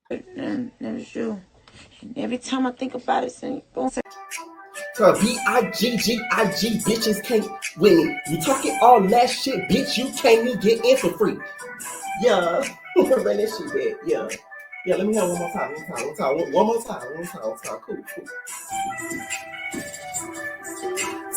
And that's you. And every time I think about it, saying, So B-I-G-G-I-G bitches can't win. You talking all that shit, bitch, you can't even get in for free. Yeah. Run that shit back. Yeah. Yeah, let me have one more time. One more time. Cool.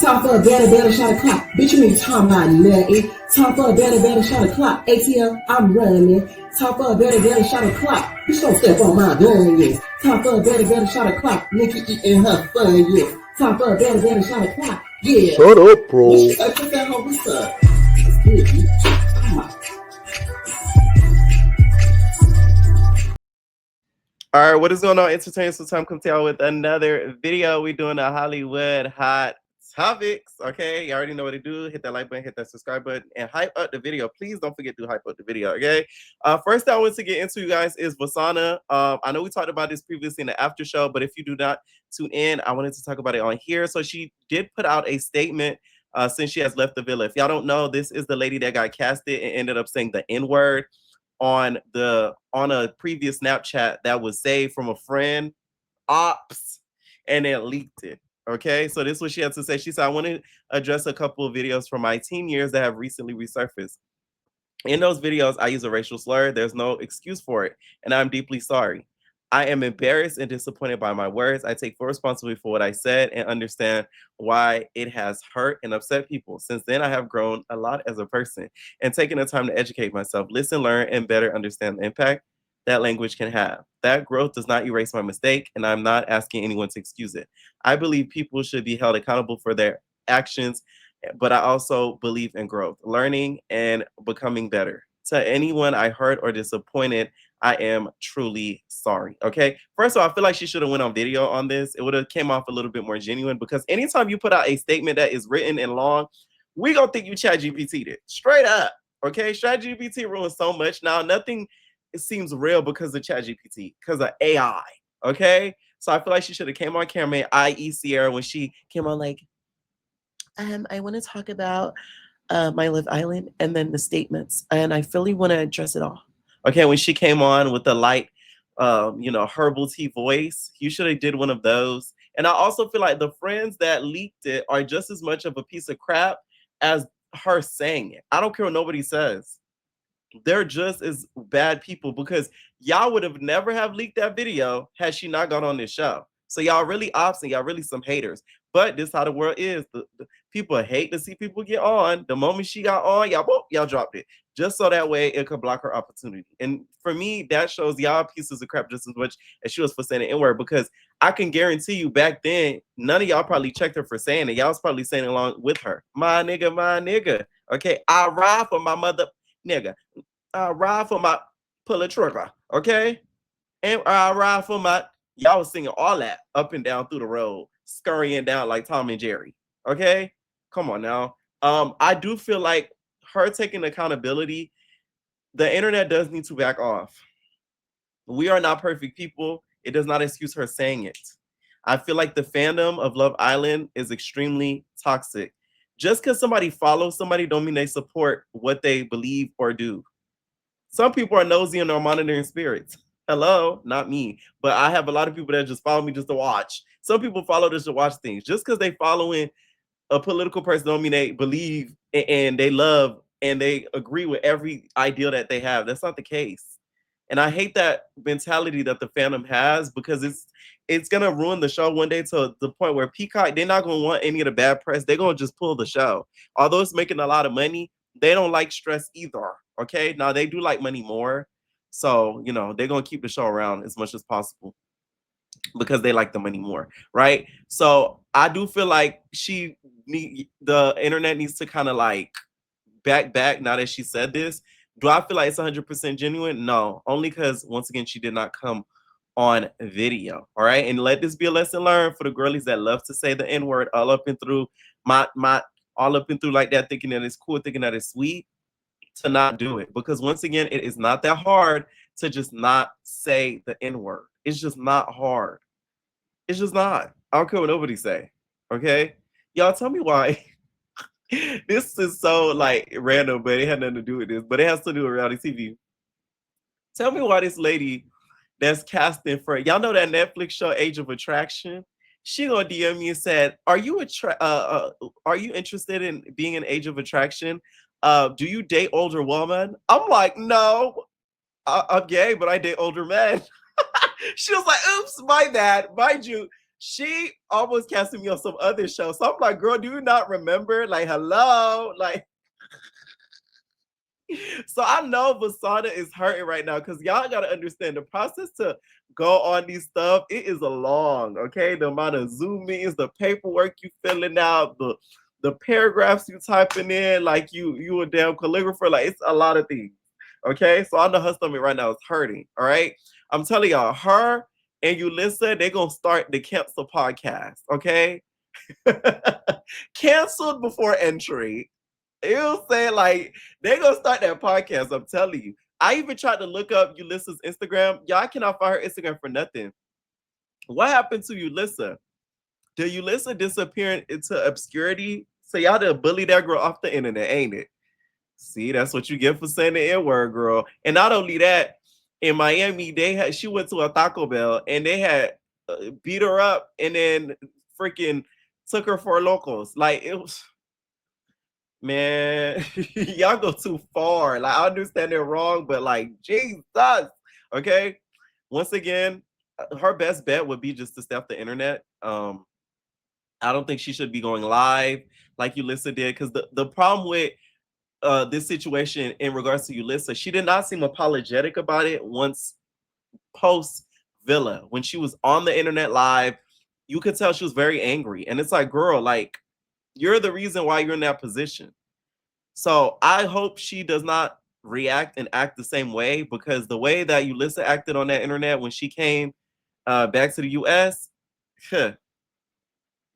Time for a better shot of clock. Bitch, you ain't talking about nothing. Time for a better shot of clock. ATL, I'm running. Time for a better shot of clock. Bitch, don't step on my gun, yes. Time for a better shot of clock. Nikki eating her fun, yes. Time for a better shot of clock. Yeah. Shut up, bro. What's that whole what's up? It's good, bitch. All right, what is going on, entertainers? So time comes out with another video. We're doing a Hollywood hot topics. Okay, you already know what to do. Hit that like button, hit that subscribe button, and hype up the video. Please don't forget to hype up the video. Okay. First I want to get into, you guys, is Vasana. I know we talked about this previously in the after show, but if you do not tune in, I wanted to talk about it on here. So she did put out a statement since she has left the villa. If y'all don't know, this is the lady that got casted and ended up saying the N-word on a previous Snapchat that was saved from a friend, ops, and it leaked it. Okay, so this is what she had to say. She said, I want to address a couple of videos from my teen years that have recently resurfaced. In those videos, I use a racial slur. There's no excuse for it, and I'm deeply sorry. I am embarrassed and disappointed by my words. I take full responsibility for what I said and understand why it has hurt and upset people. Since then, I have grown a lot as a person and taken the time to educate myself, listen, learn, and better understand the impact that language can have. That growth does not erase my mistake, and I'm not asking anyone to excuse it. I believe people should be held accountable for their actions, but I also believe in growth, learning, and becoming better. To anyone I hurt or disappointed, I am truly sorry. Okay. First of all, I feel like she should have went on video on this. It would have came off a little bit more genuine, because anytime you put out a statement that is written and long, we gonna think you chat GPT'd it. Straight up. Okay. Chat GPT ruins so much. Now nothing it seems real because of chat GPT, because of AI. Okay. So I feel like she should have came on camera, i.e. Sierra, when she came on like, I want to talk about my Live Island and then the statements, and I really want to address it all. Okay, when she came on with the light, herbal tea voice, you should have did one of those. And I also feel like the friends that leaked it are just as much of a piece of crap as her saying it. I don't care what nobody says. They're just as bad people, because y'all would have never have leaked that video had she not gone on this show. So y'all really ops and y'all really some haters. But this is how the world is. The people hate to see people get on. The moment she got on, y'all dropped it. Just so that way it could block her opportunity. And for me, that shows y'all pieces of crap just as much as she was for saying the N-word, because I can guarantee you back then, none of y'all probably checked her for saying it. Y'all was probably saying it along with her. My nigga. Okay, I ride for my mother nigga. I ride for my pull a trigger, okay? And I ride for my y'all was singing all that up and down through the road, scurrying down like Tom and Jerry. Okay? Come on now. I do feel like her taking accountability, the internet does need to back off. We are not perfect people. It does not excuse her saying it. I feel like the fandom of Love Island is extremely toxic. Just because somebody follows somebody don't mean they support what they believe or do. Some people are nosy and are monitoring spirits. Hello, not me. But I have a lot of people that just follow me just to watch. Some people follow just to watch things. Just because they following a political person don't mean they believe and they love and they agree with every ideal that they have. That's not the case. And I hate that mentality that the fandom has, because it's gonna ruin the show one day to the point where Peacock, they're not gonna want any of the bad press. They're gonna just pull the show. Although it's making a lot of money, they don't like stress either. Okay. Now they do like money more. So, they're gonna keep the show around as much as possible because they like the money more, right? So I do feel like the internet needs to kind of like back now that she said this. Do I feel like it's 100% genuine? No, only because once again she did not come on video. All right, and let this be a lesson learned for the girlies that love to say the N-word all up and through my all up and through like that, thinking that it's cool, thinking that it's sweet, to not do it. Because once again, it is not that hard to just not say the N-word. It's just not hard. It's just not. I don't care what nobody say. Okay, y'all tell me why. This is so like random, but it had nothing to do with this. But it has to do with reality TV. Tell me why this lady that's casting for, y'all know that Netflix show Age of Attraction? She gonna DM me and said, are you interested in being an Age of Attraction? Do you date older women? I'm like, no, I'm gay, but I date older men. She was like, oops, my bad. Mind you, she almost casted me on some other show. So I'm like, girl, do you not remember? Like, hello? Like, so I know Vasana is hurting right now because y'all got to understand the process to go on these stuff. It is a long, okay? The amount of Zoom meetings, the paperwork you filling out, the paragraphs you typing in, like you a damn calligrapher. Like, it's a lot of things, okay? So I know her stomach right now is hurting, all right? I'm telling y'all, her and Ulissa, they're going to start the Cancel podcast, okay? Canceled before entry. It'll say like they gonna start that podcast. I'm telling you. I even tried to look up Ulissa's Instagram. Y'all cannot find her Instagram for nothing. What happened to Ulissa? Did Ulissa disappear into obscurity? So y'all done bully that girl off the internet, ain't it? See, that's what you get for saying the N-word, girl. And not only that, in Miami, she went to a Taco Bell and they had beat her up and then freaking took her for locals. Like, it was, man, y'all go too far. Like, I understand they're wrong, but like, Jesus, okay. Once again, her best bet would be just to stay off the internet. I don't think she should be going live like Ulissa did, because the problem with this situation in regards to Ulissa, she did not seem apologetic about it once post Villa. When she was on the internet live, you could tell she was very angry. And it's like, girl, like, you're the reason why you're in that position. So I hope she does not react and act the same way, because the way that Ulissa acted on that internet when she came back to the US,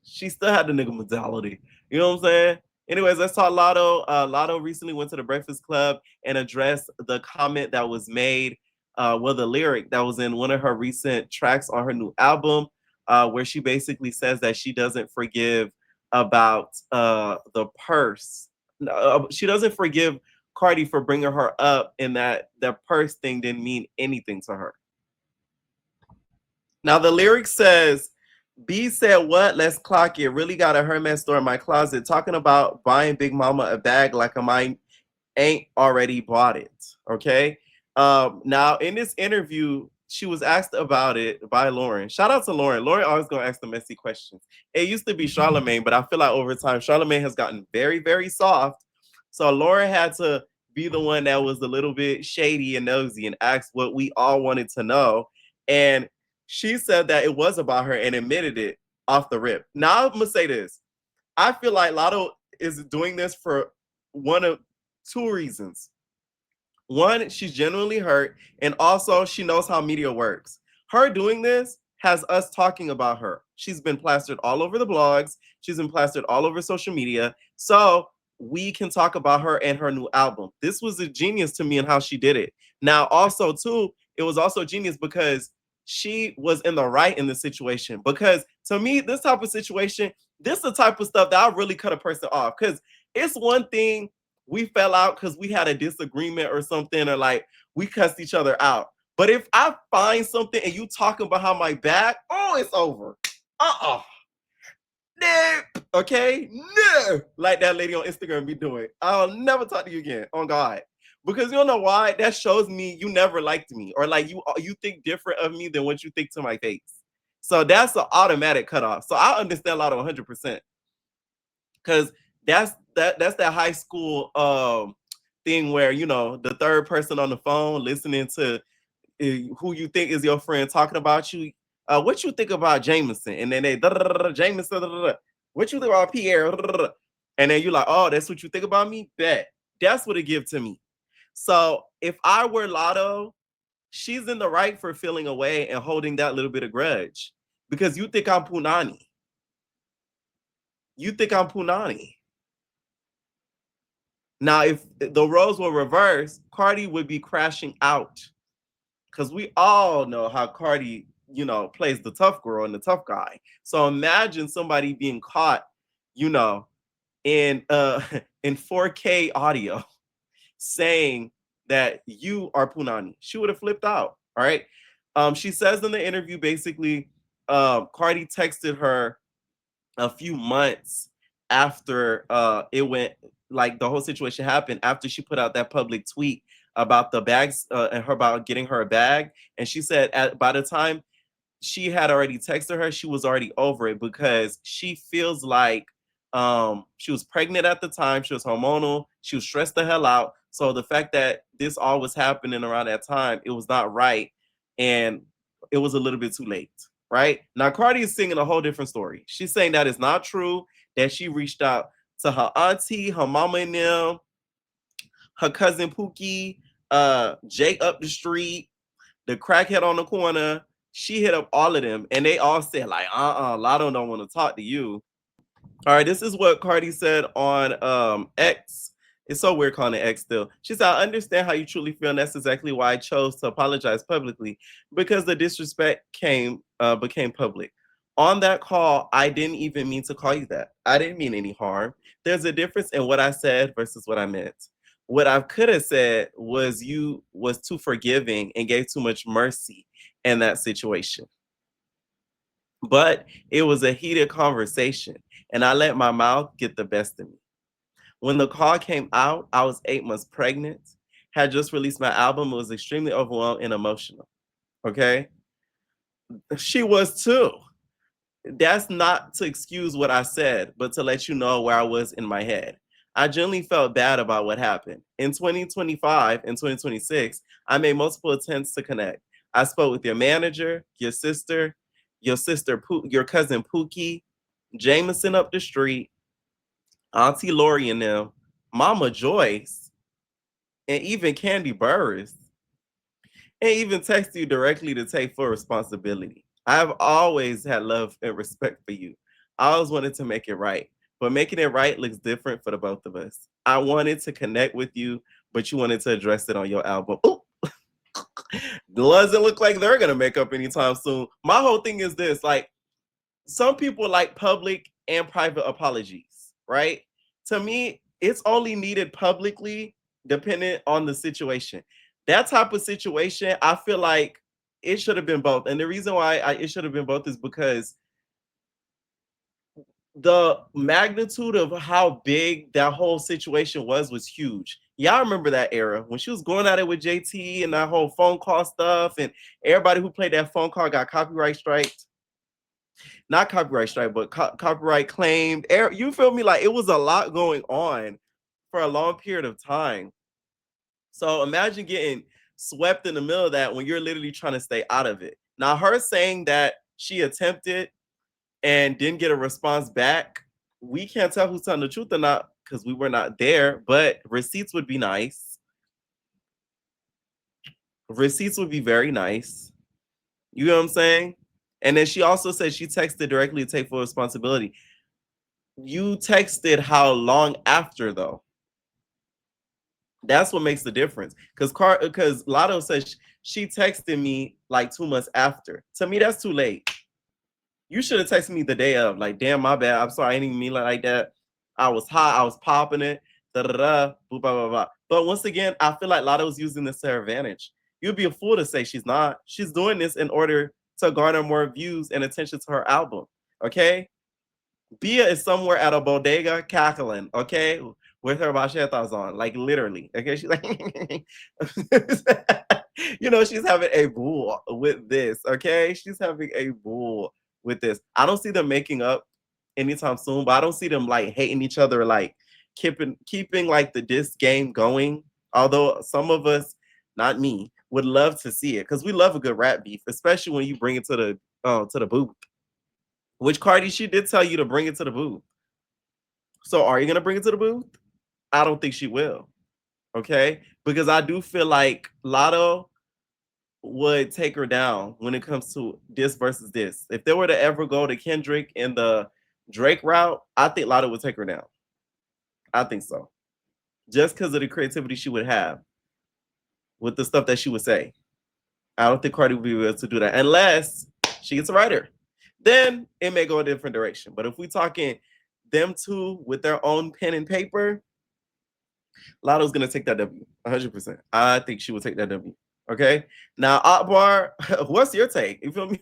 she still had the nigga mentality. You know what I'm saying? Anyways, let's talk Latto. Latto recently went to the Breakfast Club and addressed the comment that was made, the lyric that was in one of her recent tracks on her new album, where she basically says that she doesn't forgive about the purse. She doesn't forgive Cardi for bringing her up, and that the purse thing didn't mean anything to her. Now the lyric says, B said, what? Let's clock it. Really got a Hermes store in my closet. Talking about buying Big Mama a bag like a mine ain't already bought it. Okay. Now in this interview, she was asked about it by Lauren. Shout out to Lauren. Lauren always gonna ask the messy questions. It used to be Charlemagne, but I feel like over time, Charlemagne has gotten very, very soft. So Lauren had to be the one that was a little bit shady and nosy and asked what we all wanted to know. And she said that it was about her and admitted it off the rip. Now I'm gonna say this. I feel like Latto is doing this for one of two reasons. One, she's genuinely hurt, and also she knows how media works. Her doing this has us talking about her. She's been plastered all over the blogs. She's been plastered all over social media. So we can talk about her and her new album. This was a genius to me in how she did it. Now, also, too, it was also genius because she was in the right in the situation. Because to me, this type of situation, this is the type of stuff that I really cut a person off. Because it's one thing we fell out because we had a disagreement or something, or like we cussed each other out. But if I find something and you talking behind my back, oh, it's over. No. Okay? No. Like that lady on Instagram be doing. I'll never talk to you again. On God. Because you don't know why? That shows me you never liked me, or like you think different of me than what you think to my face. So that's an automatic cutoff. So I understand Latto 100%. Because that's that high school thing where, you know, the third person on the phone listening to who you think is your friend talking about you. What you think about Jameson? And then they Jameson. What you think about Pierre? And then you're like, oh, that's what you think about me? Bet. That's what it gives to me. So if I were Latto, she's in the right for feeling away and holding that little bit of grudge, because you think I'm Punani. You think I'm Punani. Now, if the roles were reversed, Cardi would be crashing out, because we all know how Cardi, you know, plays the tough girl and the tough guy. So imagine somebody being caught, you know, in 4K audio saying that you are Punani. She would have flipped out. All right. She says in the interview, basically, Cardi texted her a few months after it went, like the whole situation happened, after she put out that public tweet about the bags and her about getting her a bag. And she said by the time she had already texted her, she was already over it because she feels like she was pregnant at the time, she was hormonal, she was stressed the hell out. So the fact that this all was happening around that time, it was not right, and it was a little bit too late. Right now, Cardi is singing a whole different story. She's saying that it's not true, that she reached out to her auntie, her mama and them, her cousin Pookie, Jay up the street, the crackhead on the corner. She hit up all of them, and they all said like, Latto don't want to talk to you. All right, this is what Cardi said on X. It's so weird calling it X still. She said, I understand how you truly feel, and that's exactly why I chose to apologize publicly, because the disrespect became public. On that call, I didn't even mean to call you that. I didn't mean any harm. There's a difference in what I said versus what I meant. What I could have said was you was too forgiving and gave too much mercy in that situation. But it was a heated conversation, and I let my mouth get the best of me. When the call came out, I was 8 months pregnant, had just released my album, was extremely overwhelmed and emotional. Okay? She was too. That's not to excuse what I said, but to let you know where I was in my head. I genuinely felt bad about what happened. In 2025 and 2026, I made multiple attempts to connect. I spoke with your manager, your sister, your cousin Pookie, Jameson up the street, Auntie Lori and them, Mama Joyce, and even Candy Burris, and even text you directly to take full responsibility. I've always had love and respect for you. I always wanted to make it right, but making it right looks different for the both of us. I wanted to connect with you, but you wanted to address it on your album. Ooh. Doesn't look like they're gonna make up anytime soon. My whole thing is this: like, some people like public and private apologies, right? To me, it's only needed publicly, depending on the situation. That type of situation, I feel like it should have been both. And the reason why it should have been both is because the magnitude of how big that whole situation was huge. Y'all remember that era when she was going at it with JT and that whole phone call stuff, and everybody who played that phone call got copyright striked. Not copyright strike, but copyright claimed. You feel me? Like, it was a lot going on for a long period of time. So imagine getting swept in the middle of that when you're literally trying to stay out of it. Now, her saying that she attempted and didn't get a response back, we can't tell who's telling the truth or not because we were not there, but receipts would be nice. Receipts would be very nice. You know what I'm saying? And then she also said she texted directly to take full responsibility. You texted how long after, though? That's what makes the difference. Because Latto says she texted me like 2 months after. To me, that's too late. You should have texted me the day of. Like, damn, my bad. I'm sorry. I didn't even mean like that. I was hot. I was popping it. Da-da-da. Blah, blah, blah. But once again, I feel like Latto's using this to her advantage. You'd be a fool to say she's not. She's doing this in order to garner more views and attention to her album. Okay? Bia is somewhere at a bodega cackling, okay, with her machetas on, like literally. Okay, she's like, you know, she's having a bull with this. Okay, she's having a bull with this. I don't see them making up anytime soon, but I don't see them like hating each other, like keeping like the diss game going. Although some of us, not me, would love to see it because we love a good rap beef, especially when you bring it to the booth. Which Cardi, she did tell you to bring it to the booth. So are you going to bring it to the booth? I don't think she will. Okay? Because I do feel like Latto would take her down when it comes to this versus this. If they were to ever go to Kendrick and the Drake route, I think Latto would take her down. I think so. Just because of the creativity she would have with the stuff that she would say. I don't think Cardi would be able to do that unless she gets a writer. Then it may go a different direction. But if we're talking them two with their own pen and paper, Latto's going to take that W, 100%. I think she will take that W. Okay. Now, Akbar, what's your take? You feel me?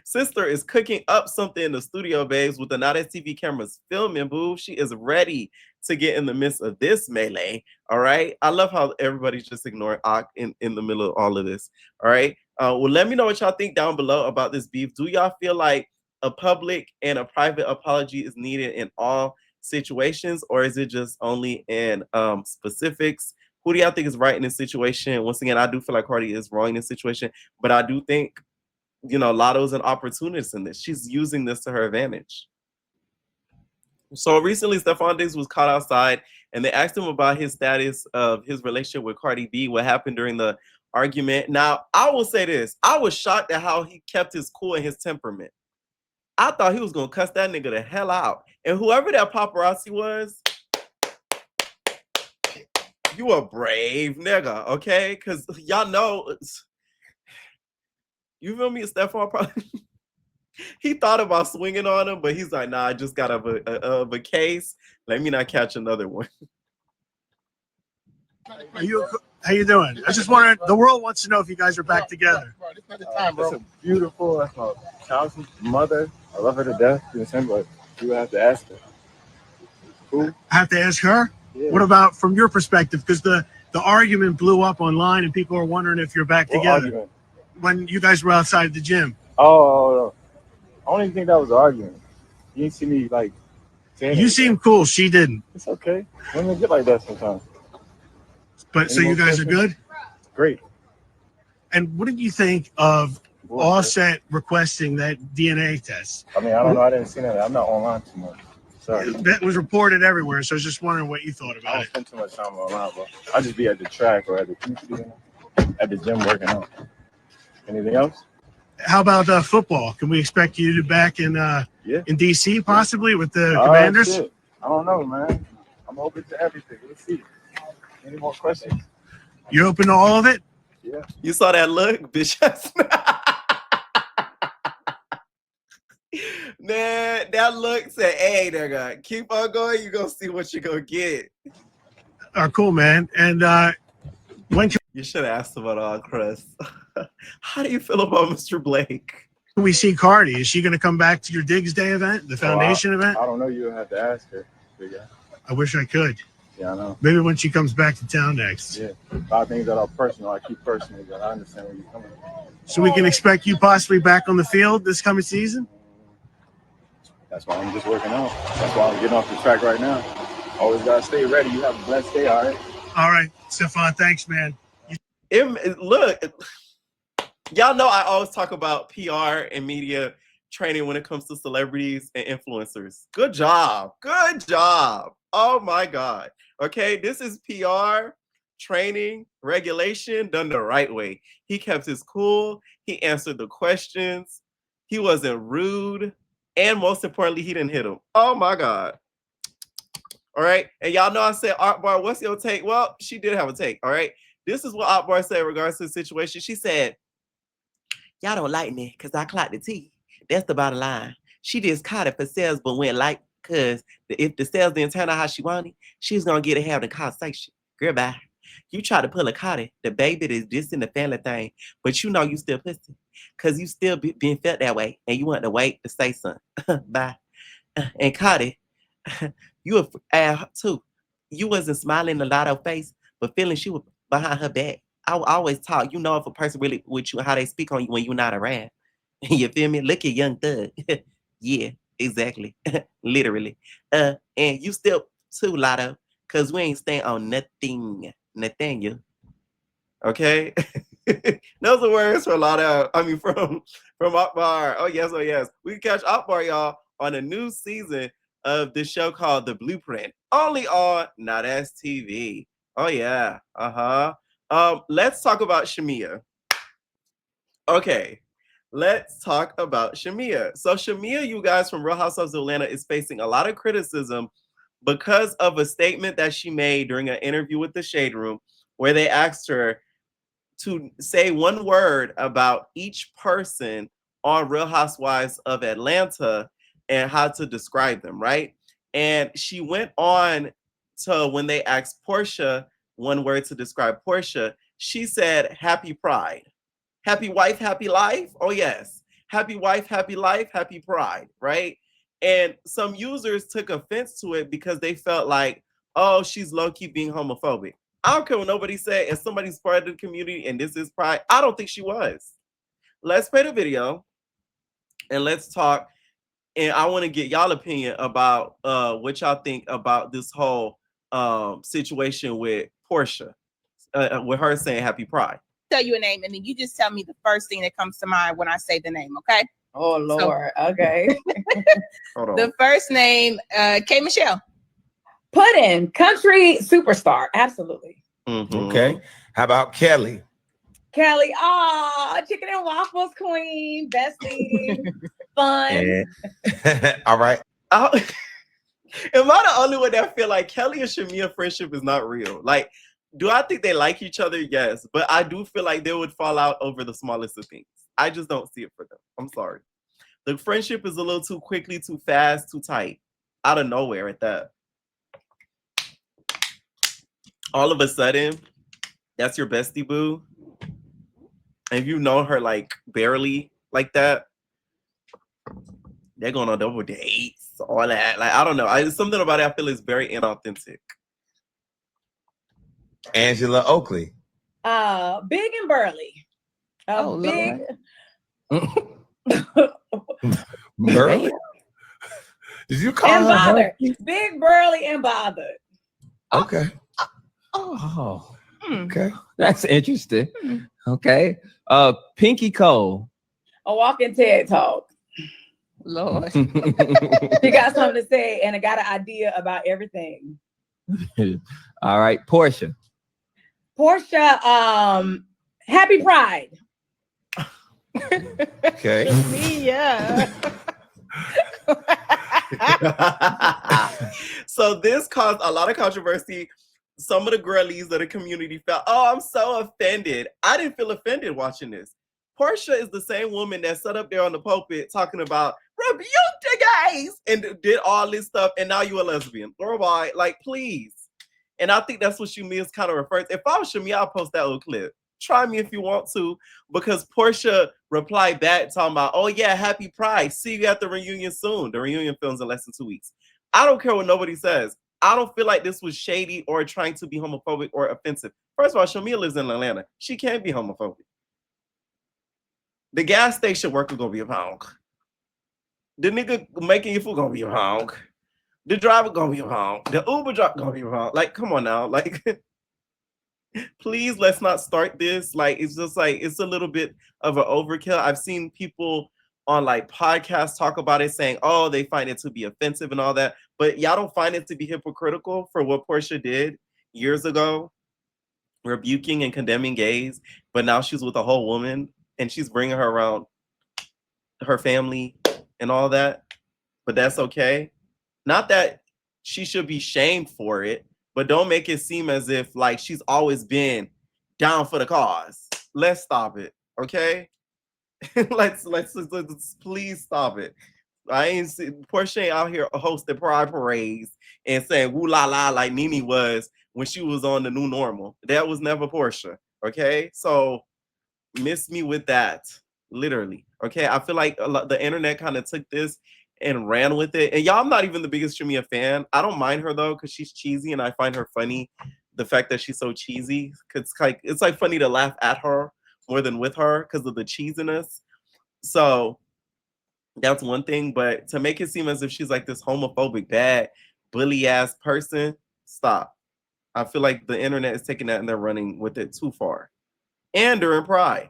Sister is cooking up something in the studio, babes, with the Not As TV cameras filming, boo. She is ready to get in the midst of this melee. All right. I love how everybody's just ignoring Ak in the middle of all of this. All right. Well, let me know what y'all think down below about this beef. Do y'all feel like a public and a private apology is needed in all situations, or is it just only in specifics? Who do y'all think is right in this situation? Once again, I do feel like Cardi is wrong in this situation, but I do think, you know, Latto's an opportunist in this. She's using this to her advantage. So recently, Stefon Diggs was caught outside, and they asked him about his status of his relationship with Cardi B, what happened during the argument. Now, I will say this. I was shocked at how he kept his cool and his temperament. I thought he was going to cuss that nigga the hell out. And whoever that paparazzi was, you a brave nigga, okay? Because y'all know, you feel me? Stefon probably... he thought about swinging on him, but he's like, nah, I just got a case. Let me not catch another one. How you doing? I just wanted, the world wants to know if you guys are back together. It's a beautiful, that's my child's mother. I love her to death, but you have to ask her. Cool. I have to ask her? Yeah. What about from your perspective? Because the argument blew up online and people are wondering if you're back together. Argument? When you guys were outside the gym. Oh, I don't even think that was an argument. You didn't see me like saying you seem cool. She didn't. It's okay. Women get like that sometimes. But so you guys are good? Great. And what did you think of Offset requesting that DNA test? I mean, I don't know. I didn't see that. I'm not online too much. Sorry. That was reported everywhere, so I was just wondering what you thought I about don't it. spend too much time online, but I just be at the track or at the gym working out. Anything else? How about football? Can we expect you to be back in DC possibly with the Commanders? Shit. I don't know, man. I'm open to everything. Let's see. Any more questions? You're open to all of it? Yeah. You saw that look, bitch. Man, that look said, hey, nigga, keep on going. You're going to see what you're going to get. Cool, man. And when can you should have asked about all Chris. How do you feel about Mr. Blake? we see Cardi? Is she going to come back to your Diggs Day event, the foundation event? I don't know. You have to ask her. Yeah. I wish I could. Yeah, I know. Maybe when she comes back to town next. Yeah. A lot of things that are personal, I keep personal, but I understand where you're coming from. So we can expect you possibly back on the field this coming season? That's why I'm just working out. That's why I'm getting off the track right now. Always got to stay ready. You have a blessed day, all right? All right, Stefon, thanks, man. Look, y'all know I always talk about PR and media training when it comes to celebrities and influencers. Good job. Good job. Oh, my God. Okay, this is PR training, regulation done the right way. He kept his cool. He answered the questions. He wasn't rude. And most importantly, he didn't hit him. Oh, my God. All right. And y'all know I said, Akbar, what's your take? Well, she did have a take. All right. This is what Akbar said in regards to the situation. She said, y'all don't like me because I clocked the T. That's the bottom line. She just caught it for sales, but went like, because if the sales didn't turn out how she wanted, she's going to get to have the conversation. Girl, bye. You try to pull a Cardi, the baby is just in the family thing, but you know you still pussy because you still being felt that way and you want to wait to say something. Bye. And Cardi, you a too. You wasn't smiling a lot of face, but feeling she was behind her back. I always talk. You know if a person really with you, how they speak on you when you're not around. You feel me? Look at Young Thug. Yeah, exactly. Literally. And you still too, Latto, because we ain't staying on nothing. Nathaniel. Okay? Those are words for Latto. I mean, from Akbar. Oh, yes, oh, yes. We can catch Akbar, y'all, on a new season of this show called The Blueprint. Only on Not As TV. Oh, yeah. Let's talk about Shamea. Okay. Let's talk about Shamea. So Shamea, you guys, from Real Housewives of Atlanta, is facing a lot of criticism because of a statement that she made during an interview with the Shade Room, where they asked her to say one word about each person on Real Housewives of Atlanta and how to describe them, right? And she went on to, when they asked Porsha one word to describe Porsha, She said, happy pride. Happy wife, happy life? Oh, yes. Happy wife, happy life, happy pride, right? And some users took offense to it because they felt like, oh, she's low-key being homophobic. I don't care what nobody said. If somebody's part of the community and this is pride, I don't think she was. Let's play the video and let's talk. And I want to get y'all opinion about what y'all think about this whole situation with Porsha, with her saying happy pride. Tell you a name, and then you just tell me the first thing that comes to mind when I say the name, okay? Oh, Lord. Okay. Hold on. The first name, K. Michelle. Puddin, country superstar. Absolutely. Mhm. Okay. How about Kelly? Kelly, chicken and waffles queen, bestie, fun. All right. Am I the only one that feel like Kelly and Shamea friendship is not real? Like, do I think they like each other? Yes, but I do feel like they would fall out over the smallest of things. I just don't see it for them. I'm sorry. The friendship is a little too quickly, too fast, too tight, out of nowhere at that. All of a sudden, that's your bestie boo. And you know her like barely like that. They're going on double dates, all that. Like, I don't know. Something about it I feel is very inauthentic. Angela Oakley. Big and burly. Big. Burly? Did you call And her bothered. Big, burly, and bothered. Okay. Oh, Hmm. okay. That's interesting. Okay. Pinky Cole. A walking TED Talk. Lord. She got something to say and I got an idea about everything. All right. Porsha. Porsha, happy pride. Okay. Yeah. So this caused a lot of controversy. Some of the girlies of the community felt, oh, I'm so offended. I didn't feel offended watching this. Porsha is the same woman that sat up there on the pulpit talking about rebuke the gays and did all this stuff, and now you a lesbian. Girl, bye. Like, please. And I think that's what Shamea is kind of referring to. If I was Shamea, I'll post that old clip. Try me if you want to, because Porsha replied back talking about, oh yeah, happy pride. See you at the reunion soon. The reunion films in less than 2 weeks. I don't care what nobody says. I don't feel like this was shady or trying to be homophobic or offensive. First of all, Shamea lives in Atlanta. She can't be homophobic. The gas station worker gonna be a punk. The nigga making your food gonna be a punk. The driver gonna be a punk. The Uber driver gonna be a punk. Like, come on now. Like, please, let's not start this. Like, it's just like, it's a little bit of an overkill. I've seen people on like podcasts talk about it saying, oh, they find it to be offensive and all that. But y'all don't find it to be hypocritical for what Porsha did years ago, rebuking and condemning gays. But now she's with a whole woman and she's bringing her around her family and all that. But that's okay. Not that she should be shamed for it, but don't make it seem as if like she's always been down for the cause. Let's stop it, okay? let's please stop it. I ain't see Porsha ain't out here hosting pride parades and saying woo la la like Nene was when she was on the new normal. That was never Porsha, okay? So miss me with that, literally, okay? I feel like the internet kind of took this and ran with it. And y'all, I'm not even the biggest Shamea fan. I don't mind her though, because she's cheesy and I find her funny. The fact that she's so cheesy, it's like funny to laugh at her more than with her because of the cheesiness. So that's one thing. But to make it seem as if she's like this homophobic, bad, bully ass person, stop. I feel like the internet is taking that and they're running with it too far. And during Pride.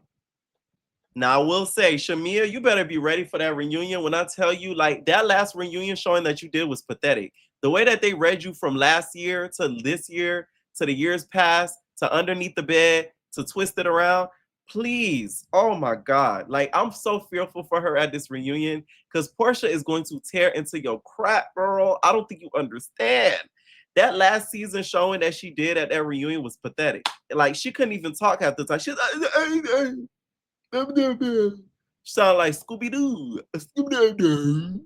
Now, I will say, Shamea, you better be ready for that reunion. When I tell you, like, that last reunion showing that you did was pathetic. The way that they read you from last year to this year, to the years past, to underneath the bed, to twist it around, please, oh my God. Like, I'm so fearful for her at this reunion because Porsha is going to tear into your crap, girl. I don't think you understand. That last season showing that she did at that reunion was pathetic. Like, she couldn't even talk half the time. She's like, sound like Scooby-Doo. Scooby-Doo.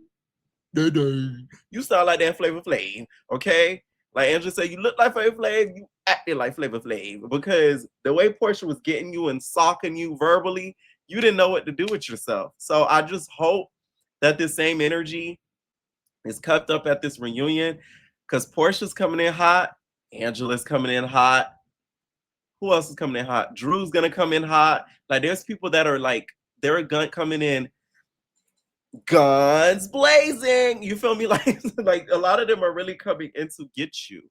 You sound like that Flavor Flav, okay? Like Angela said, you look like Flavor Flav, you acted like Flavor Flav, because the way Porsha was getting you and socking you verbally, you didn't know what to do with yourself. So I just hope that this same energy is kept up at this reunion, because Porsha's coming in hot, Angela's coming in hot. Who else is coming in hot? Drew's gonna come in hot. Like there's people that are like, they're coming in guns blazing. You feel me? Like a lot of them are really coming in to get you.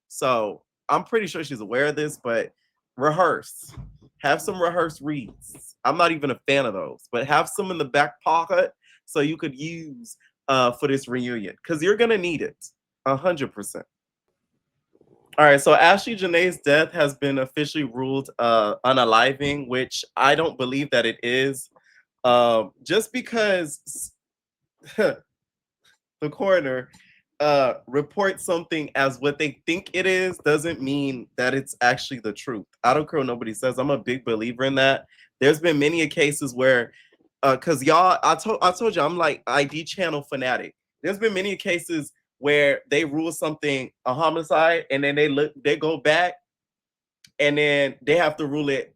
So I'm pretty sure she's aware of this, but rehearse. Have some rehearsed reads. I'm not even a fan of those, but have some in the back pocket so you could use for this reunion, because you're gonna need it 100%. All right, so Ashlee Jenae's death has been officially ruled unaliving, which I don't believe that it is. Just because the coroner reports something as what they think it is doesn't mean that it's actually the truth. I don't care what nobody says. I'm a big believer in that. There's been many cases where, because y'all, I told you I'm like ID channel fanatic. There's been many cases where they rule something a homicide, and then they go back, and then they have to rule it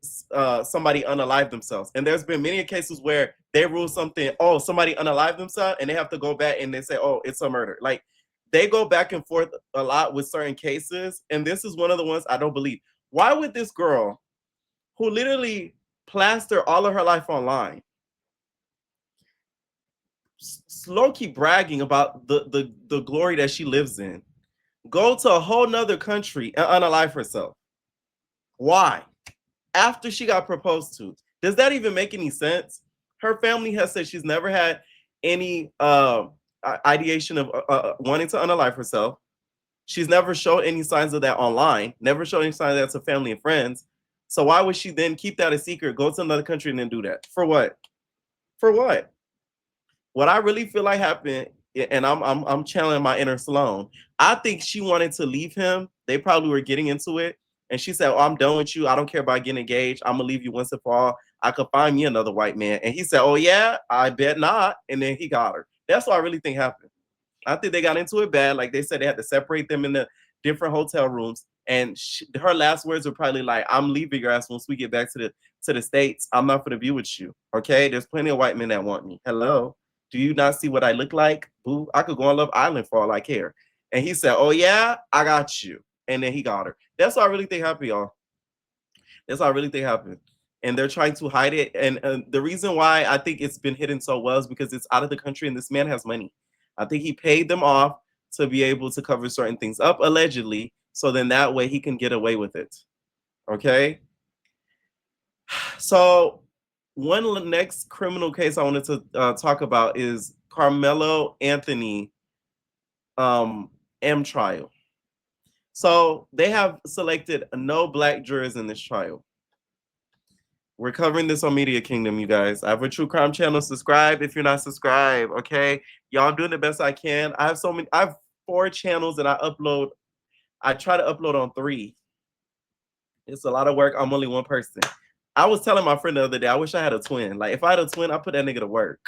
somebody unalive themselves. And there's been many cases where they rule something, oh, somebody unalive themselves, and they have to go back and they say, oh, it's a murder. Like they go back and forth a lot with certain cases, and this is one of the ones I don't believe. Why would this girl, who literally plastered all of her life online, low-key bragging about the glory that she lives in, go to a whole nother country and unalive herself? Why? After she got proposed to. Does that even make any sense? Her family has said she's never had any ideation of wanting to unalive herself. She's never showed any signs of that online, never showed any signs of that to family and friends. So why would she then keep that a secret, go to another country and then do that? For what? For what? What I really feel like happened, and I'm channeling my inner Sloan, I think she wanted to leave him. They probably were getting into it. And she said, oh, I'm done with you. I don't care about getting engaged. I'm going to leave you once and for all. I could find me another white man. And he said, oh, yeah, I bet not. And then he got her. That's what I really think happened. I think they got into it bad. Like they said, they had to separate them in the different hotel rooms. And her last words were probably like, I'm leaving your ass once we get back to the States. I'm not going to be with you. Okay? There's plenty of white men that want me. Hello? Do you not see what I look like? Boo, I could go on Love Island for all I care. And he said, oh, yeah, I got you. And then he got her. That's what I really think happened, y'all. That's what I really think happened. And they're trying to hide it. And the reason why I think it's been hidden so well is because it's out of the country and this man has money. I think he paid them off to be able to cover certain things up, allegedly. So then that way he can get away with it. Okay? So one next criminal case I wanted to talk about is Karmelo Anthony M trial. So they have selected no black jurors in this trial. We're covering this on Media Kingdom, you guys. I have a true crime channel. Subscribe if you're not subscribed, okay? Y'all, I'm doing the best I can. I have 4 channels that I upload. I try to upload on 3. It's a lot of work. I'm only one person. I was telling my friend the other day, I wish I had a twin. Like, if I had a twin, I'd put that nigga to work.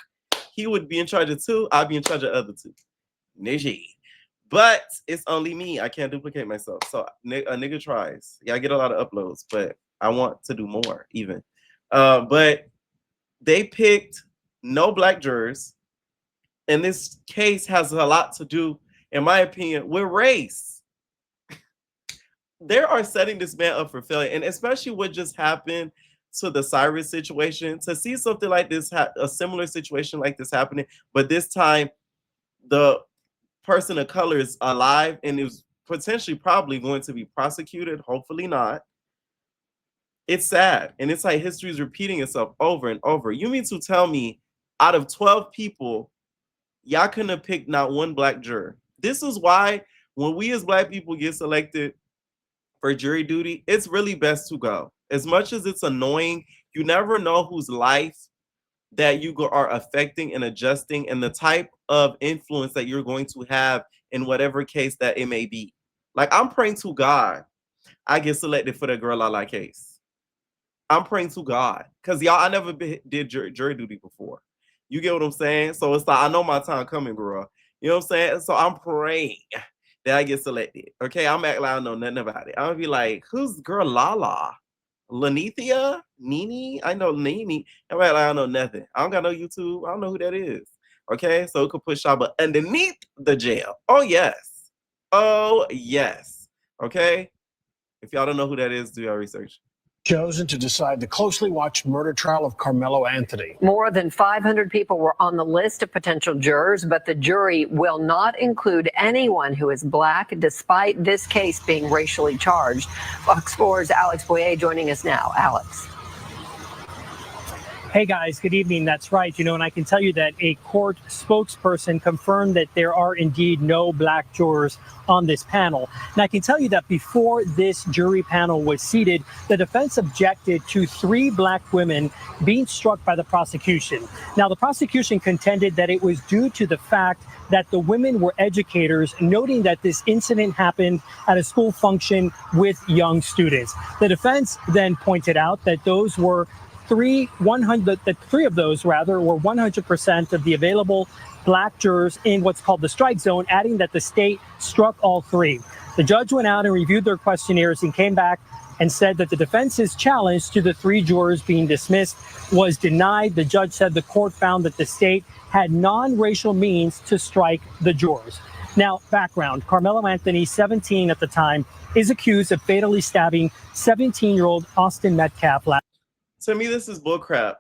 He would be in charge of 2. I'd be in charge of the other 2. Nigga. But it's only me. I can't duplicate myself. So a nigga tries. Yeah, I get a lot of uploads, but I want to do more even. But they picked no black jurors. And this case has a lot to do, in my opinion, with race. They are setting this man up for failure. And especially what just happened to the Cyrus situation. To see something like this, a similar situation like this happening, but this time the person of color is alive and is potentially probably going to be prosecuted, hopefully not. It's sad. And it's like history is repeating itself over and over. You mean to tell me out of 12 people, y'all couldn't have picked not one black juror? This is why when we as black people get selected for jury duty, it's really best to go. As much as it's annoying, you never know whose life that you are affecting and adjusting and the type of influence that you're going to have in whatever case that it may be. Like, I'm praying to God I get selected for the Girl I Like case. I'm praying to God. Because, y'all, I never did jury duty before. You get what I'm saying? So it's like, I know my time coming, girl. You know what I'm saying? So I'm praying that I get selected. Okay, I'm acting like I don't know nothing about it. I'm gonna be like, who's girl Lala? Lanithia? Nini? I know Nini. I'm acting like I don't know nothing. I don't got no YouTube. I don't know who that is. Okay, so it could put Shaba underneath the jail. Oh yes. Oh yes. Okay. If y'all don't know who that is, do your research. Chosen to decide the closely watched murder trial of Karmelo Anthony. More than 500 people were on the list of potential jurors, but the jury will not include anyone who is black, despite this case being racially charged. Fox 4's Alex Boyer joining us now. Alex. Hey guys, good evening. That's right. And I can tell you that a court spokesperson confirmed that there are indeed no black jurors on this panel. And I can tell you that before this jury panel was seated, the defense objected to 3 black women being struck by the prosecution. Now, the prosecution contended that it was due to the fact that the women were educators, noting that this incident happened at a school function with young students. The defense then pointed out that those were three of those were 100% of the available black jurors in what's called the strike zone, adding that the state struck all 3. The judge went out and reviewed their questionnaires and came back and said that the defense's challenge to the 3 jurors being dismissed was denied. The judge said the court found that the state had non-racial means to strike the jurors. Now, background, Karmelo Anthony, 17 at the time, is accused of fatally stabbing 17-year-old Austin Metcalf last. To me, this is bullcrap.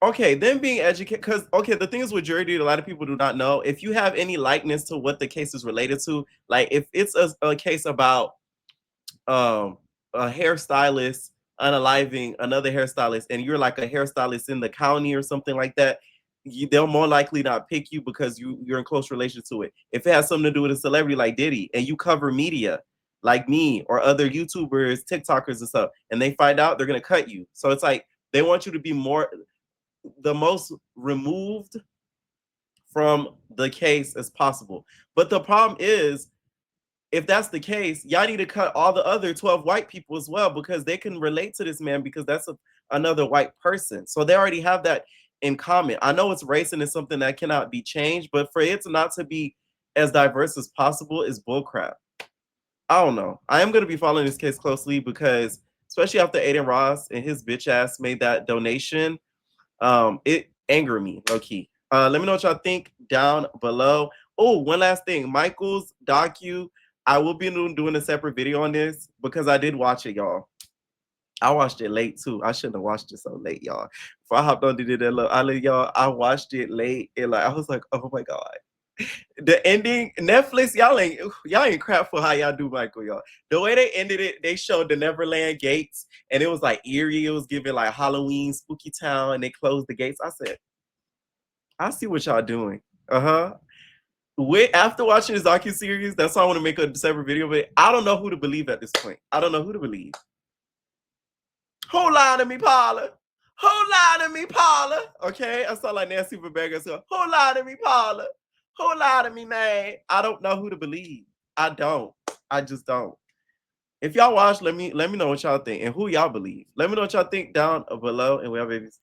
Okay, them being educated, because, okay, the thing is with jury duty, a lot of people do not know. If you have any likeness to what the case is related to, like if it's a case about a hairstylist unaliving another hairstylist, and you're like a hairstylist in the county or something like that, they'll more likely not pick you because you're in close relation to it. If it has something to do with a celebrity like Diddy, and you cover media, like me or other YouTubers, TikTokers and stuff, and they find out, they're going to cut you. So it's like they want you to be the most removed from the case as possible. But the problem is, if that's the case, y'all need to cut all the other 12 white people as well, because they can relate to this man because that's another white person. So they already have that in common. I know it's race and it's something that cannot be changed, but for it not to be as diverse as possible is bullcrap. I don't know. I am going to be following this case closely because, especially after Aiden Ross and his bitch ass made that donation, it angered me, low key. Let me know what y'all think down below. Oh, one last thing. Michael's docu. I will be doing a separate video on this because I did watch it, y'all. I watched it late too. I shouldn't have watched it so late, y'all. Before I hopped on to do that little island, y'all, I watched it late and I was like, oh my God. The ending, Netflix, y'all ain't crap for how y'all do Michael, y'all. The way they ended it, they showed the Neverland gates, and it was like eerie. It was giving like Halloween, spooky town, and they closed the gates. I said, I see what y'all doing. After watching this docuseries, that's why I want to make a separate video. But I don't know who to believe at this point. I don't know who to believe. Who lied to me, Paula? Who lied to me, Paula? Okay, I sound like Nancy Verberger. So, who lied to me, Paula? Who lied to me, man? I don't know who to believe. I don't. I just don't. If y'all watch, let me know what y'all think and who y'all believe. Let me know what y'all think down below, and we have babies.